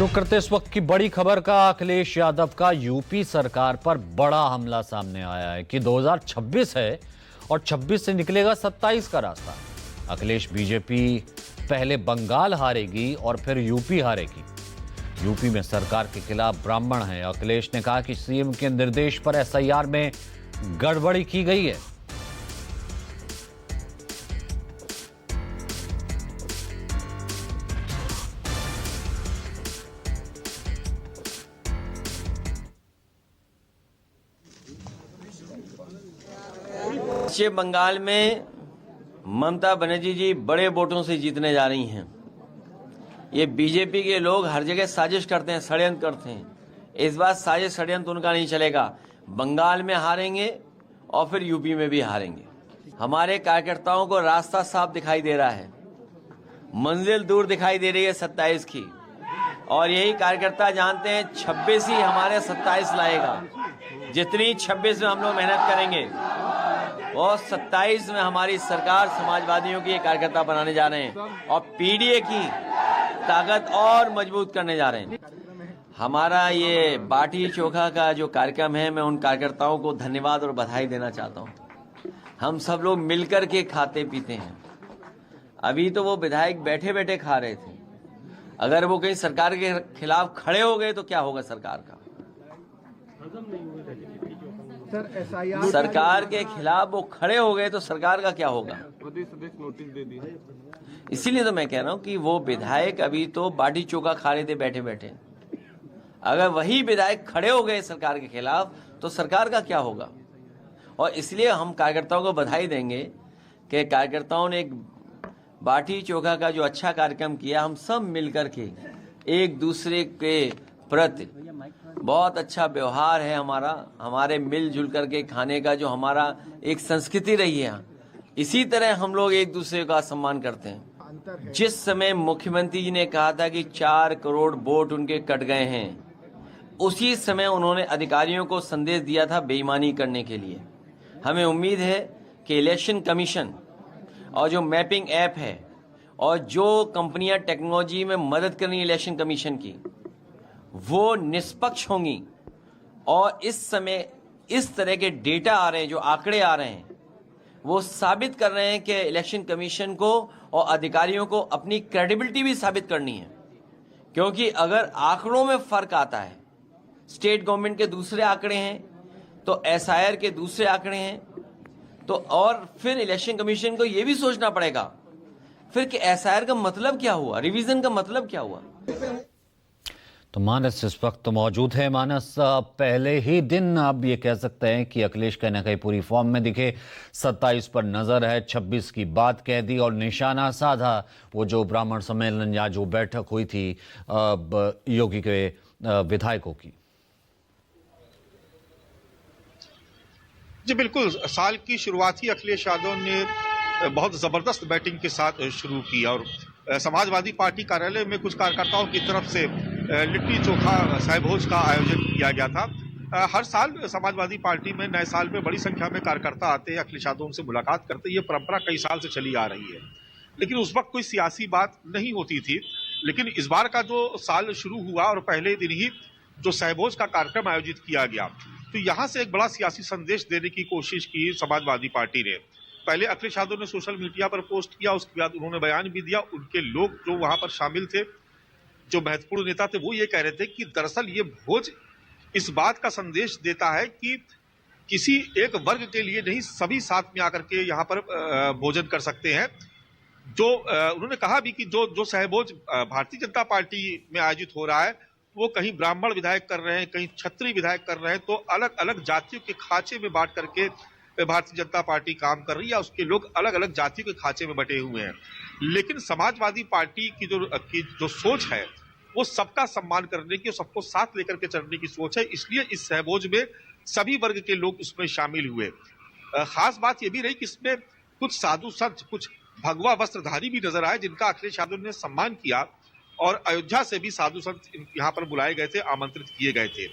रुक करते इस वक्त की बड़ी खबर का। अखिलेश यादव का यूपी सरकार पर बड़ा हमला सामने आया है कि 2026 है और 26 से निकलेगा 27 का रास्ता। अखिलेश बीजेपी पहले बंगाल हारेगी और फिर यूपी हारेगी। यूपी में सरकार के खिलाफ ब्राह्मण हैं। अखिलेश ने कहा कि सीएम के निर्देश पर एसआईआर में गड़बड़ी की गई है। पश्चिम बंगाल में ममता बनर्जी जी बड़े वोटों से जीतने जा रही हैं। ये बीजेपी के लोग हर जगह साजिश करते हैं, षड्यंत्र करते हैं। इस बार साजिश षड्यंत्र उनका नहीं चलेगा। बंगाल में हारेंगे और फिर यूपी में भी हारेंगे। हमारे कार्यकर्ताओं को रास्ता साफ दिखाई दे रहा है, मंजिल दूर दिखाई दे रही है 27 की, और यही कार्यकर्ता जानते हैं 26 ही हमारे 27 लाएगा। जितनी 26 में हम लोग मेहनत करेंगे और 27 में हमारी सरकार समाजवादियों की कार्यकर्ता बनाने जा रहे हैं और पीडीए की ताकत और मजबूत करने जा रहे हैं। हमारा ये बाटी चोखा का जो कार्यक्रम है, मैं उन कार्यकर्ताओं को धन्यवाद और बधाई देना चाहता हूं। हम सब लोग मिलकर के खाते पीते हैं। अभी तो वो विधायक बैठे बैठे खा रहे थे। अगर वो कहीं सरकार के खिलाफ खड़े हो गए तो क्या होगा सरकार का? सरकार के खिलाफ वो खड़े हो गए तो सरकार का क्या होगा? नोटिस दे दी। इसीलिए तो मैं कह रहा हूं कि वो विधायक अभी तो बाटी चोखा खा रहे थे बैठे बैठे। अगर वही विधायक खड़े हो गए सरकार के खिलाफ तो सरकार का क्या होगा? और इसलिए हम कार्यकर्ताओं को बधाई देंगे कि कार्यकर्ताओं ने एक बाटी चोखा का जो अच्छा कार्यक्रम किया, हम सब मिलकर के एक दूसरे के प्रति बहुत अच्छा व्यवहार है हमारे मिलजुल करके खाने का जो हमारा एक संस्कृति रही है, इसी तरह हम लोग एक दूसरे का सम्मान करते हैं। जिस समय मुख्यमंत्री जी ने कहा था कि 4 करोड़ वोट उनके कट गए हैं, उसी समय उन्होंने अधिकारियों को संदेश दिया था बेईमानी करने के लिए। हमें उम्मीद है कि इलेक्शन कमीशन और जो मैपिंग ऐप है और जो कंपनियां टेक्नोलॉजी में मदद कर रही है इलेक्शन कमीशन की, वो निष्पक्ष होंगी। और इस समय इस तरह के डेटा आ रहे हैं, जो आंकड़े आ रहे हैं, वो साबित कर रहे हैं कि इलेक्शन कमीशन को और अधिकारियों को अपनी क्रेडिबिलिटी भी साबित करनी है। क्योंकि अगर आंकड़ों में फर्क आता है, स्टेट गवर्नमेंट के दूसरे आंकड़े हैं तो एसआईआर के दूसरे आंकड़े हैं, तो और फिर इलेक्शन कमीशन को यह भी सोचना पड़ेगा फिर कि एसआईआर का मतलब क्या हुआ, रिवीजन का मतलब क्या हुआ। तो मानस इस वक्त तो मौजूद है। मानस, पहले ही दिन आप ये कह सकते हैं कि अखिलेश कहीं ना कहीं पूरी फॉर्म में दिखे। 27 पर नजर है, 26 की बात कह दी और निशाना साधा वो जो ब्राह्मण सम्मेलन या जो बैठक हुई थी योगी के विधायकों की। जी बिल्कुल, साल की शुरुआत ही अखिलेश यादव ने बहुत जबरदस्त बैटिंग के साथ शुरू की और समाजवादी पार्टी कार्यालय में कुछ कार्यकर्ताओं की तरफ से लिट्टी चोखा सहभोज का आयोजन किया गया था। हर साल समाजवादी पार्टी में नए साल में बड़ी संख्या में कार्यकर्ता आते हैं, अखिलेश यादव उनसे मुलाकात करते हैं। ये परंपरा कई साल से चली आ रही है, लेकिन उस वक्त कोई सियासी बात नहीं होती थी। लेकिन इस बार का जो साल शुरू हुआ और पहले दिन ही जो सहभोज का कार्यक्रम आयोजित किया गया, तो यहां से एक बड़ा सियासी संदेश देने की कोशिश की समाजवादी पार्टी ने। पहले अखिलेश यादव ने सोशल मीडिया पर पोस्ट किया, उसके बाद उन्होंने बयान भी दिया। उनके लोग जो वहां पर शामिल थे, जो महत्वपूर्ण नेता थे, वो ये कह रहे थे कि दरअसल ये भोज इस बात का संदेश देता है कि किसी एक वर्ग के लिए नहीं, सभी साथ में आकर के यहाँ पर भोजन कर सकते हैं। जो उन्होंने कहा भी कि जो सहभोज भारतीय जनता पार्टी में आयोजित हो रहा है, वो कहीं ब्राह्मण विधायक कर रहे हैं, कहीं क्षत्रिय विधायक कर रहे हैं, तो अलग अलग जातियों के खांचे में बांट करके भारतीय जनता पार्टी काम कर रही है। उसके लोग अलग अलग जातियों के खांचे में बटे हुए हैं। लेकिन समाजवादी पार्टी की जो सोच है, वो सबका सम्मान करने की, सबको साथ लेकर के चलने की सोच है। इसलिए इस सहभोज में सभी वर्ग के लोग इसमें शामिल हुए। खास बात यह भी रही कि इसमें कुछ साधु संत, कुछ भगवा वस्त्रधारी भी नजर आए, जिनका अखिलेश यादव ने सम्मान किया। और अयोध्या से भी साधु संत यहाँ पर बुलाए गए थे, आमंत्रित किए गए थे।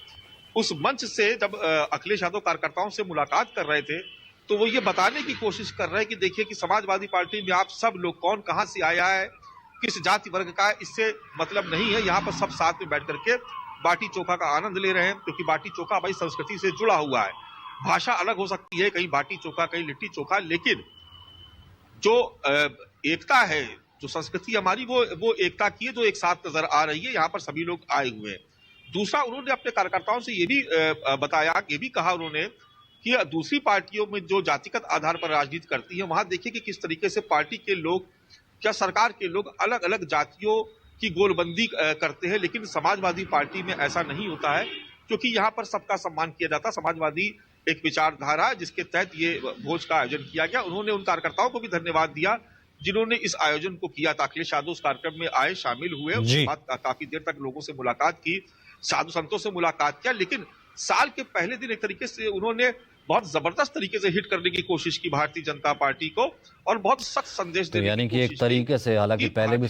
उस मंच से जब अखिलेश यादव कार्यकर्ताओं से मुलाकात कर रहे थे, तो वो ये बताने की कोशिश कर रहे हैं कि देखिए कि समाजवादी पार्टी में आप सब लोग कौन कहां से आया है, किस जाति वर्ग का है, इससे मतलब नहीं है। यहाँ पर सब साथ में बैठ करके बाटी चोखा का आनंद ले रहे हैं, क्योंकि बाटी चोखा हमारी संस्कृति से जुड़ा हुआ है। भाषा अलग हो सकती है, कहीं बाटी चोखा कहीं लिट्टी चोखा, लेकिन जो एकता है, जो संस्कृति हमारी, वो एकता की है, जो एक साथ नजर आ रही है। यहाँ पर सभी लोग आए हुए हैं। दूसरा, उन्होंने अपने कार्यकर्ताओं से ये भी बताया, ये भी कहा उन्होंने कि दूसरी पार्टियों में जो जातिगत आधार पर राजनीति करती है, वहां देखिए कि किस तरीके से पार्टी के लोग या सरकार के लोग अलग अलग जातियों की गोलबंदी करते हैं, लेकिन समाजवादी पार्टी में ऐसा नहीं होता है, क्योंकि यहाँ पर सबका सम्मान किया जाता है। समाजवादी एक विचारधारा जिसके तहत ये भोज का आयोजन किया गया। उन्होंने उन कार्यकर्ताओं को भी धन्यवाद दिया जिन्होंने इस आयोजन को किया था। अखिलेश यादव उस कार्यक्रम में आए, शामिल हुए, उसके बाद काफी देर तक लोगों से मुलाकात की, साधु संतों से मुलाकात किया, लेकिन साल के पहले दिन एक तरीके से उन्होंने बहुत जबरदस्त तरीके से हिट करने की कोशिश की भारतीय जनता पार्टी को, और बहुत सख्त संदेश देने की यानी कि कोशिश एक तरीके से, हालांकि की। पहले भी